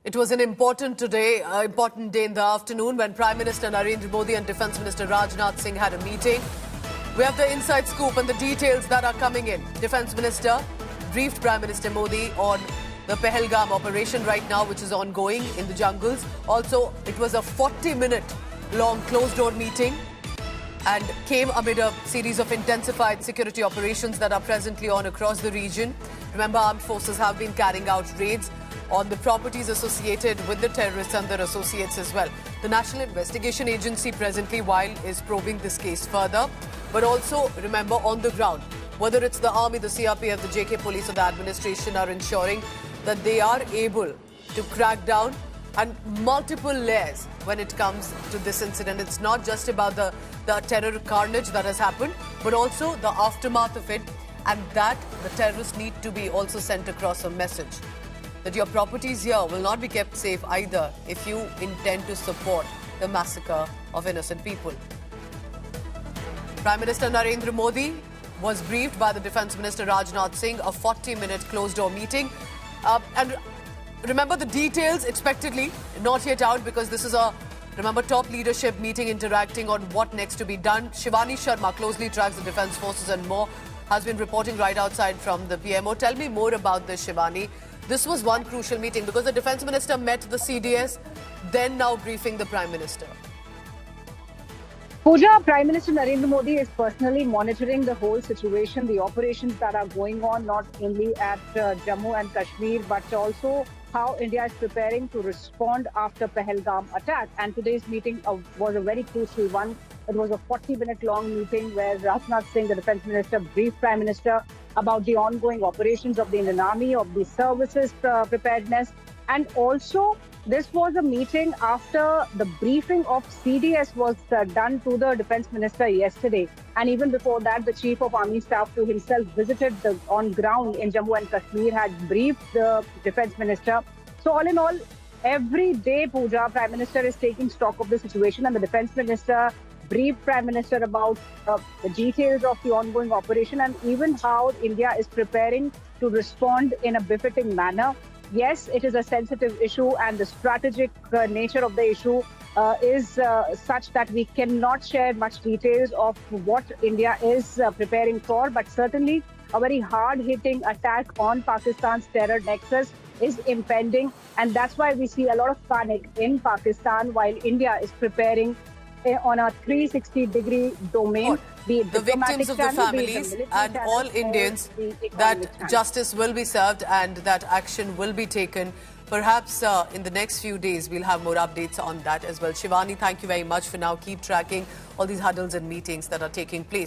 It was an important day in the afternoon when Prime Minister Narendra Modi and Defence Minister Rajnath Singh had a meeting. We have the inside scoop and the details that are coming in. Defence Minister briefed Prime Minister Modi on the Pahalgam operation right now, which is ongoing in the jungles. Also, it was a 40-minute long closed-door meeting and came amid a series of intensified security operations that are presently on across the region. Remember, armed forces have been carrying out raids on the properties associated with the terrorists and their associates as well. The National Investigation Agency presently, while is probing this case further, but also remember on the ground, whether it's the army, the CRPF, the JK police or the administration are ensuring that they are able to crack down and multiple layers when it comes to this incident. It's not just about the terror carnage that has happened, but also the aftermath of it, and that the terrorists need to be also sent across a message that your properties here will not be kept safe either if you intend to support the massacre of innocent people. Prime Minister Narendra Modi was briefed by the Defence Minister Rajnath Singh, a 40-minute closed-door meeting. And remember, the details expectedly not yet out because this is a, remember, top leadership meeting interacting on what next to be done. Shivani Sharma closely tracks the Defence Forces and more, has been reporting right outside from the PMO. Tell me more about this, Shivani. This was one crucial meeting because the Defence Minister met the CDS, then now briefing the Prime Minister. Pooja, Prime Minister Narendra Modi is personally monitoring the whole situation, the operations that are going on, not only at Jammu and Kashmir, but also how India is preparing to respond after Pahalgam attack. And today's meeting was a very crucial one. It was a 40-minute long meeting where Rajnath Singh, the Defence Minister, briefed Prime Minister about the ongoing operations of the Indian Army, of the services preparedness. And also, this was a meeting after the briefing of CDS was done to the Defence Minister yesterday. And even before that, the Chief of Army Staff to himself visited on ground in Jammu and Kashmir, had briefed the Defence Minister. So all in all, every day, Pooja, Prime Minister is taking stock of the situation, and the Defence Minister briefed Prime Minister about the details of the ongoing operation and even how India is preparing to respond in a befitting manner. Yes, it is a sensitive issue, and the strategic nature of the issue is such that we cannot share much details of what India is preparing for, but certainly a very hard-hitting attack on Pakistan's terror nexus is impending, and that's why we see a lot of panic in Pakistan while India is preparing on a 360-degree domain. The victims of the families and all Indians, that justice will be served and that action will be taken. Perhaps in the next few days, we'll have more updates on that as well. Shivani, thank you very much for now. Keep tracking all these huddles and meetings that are taking place.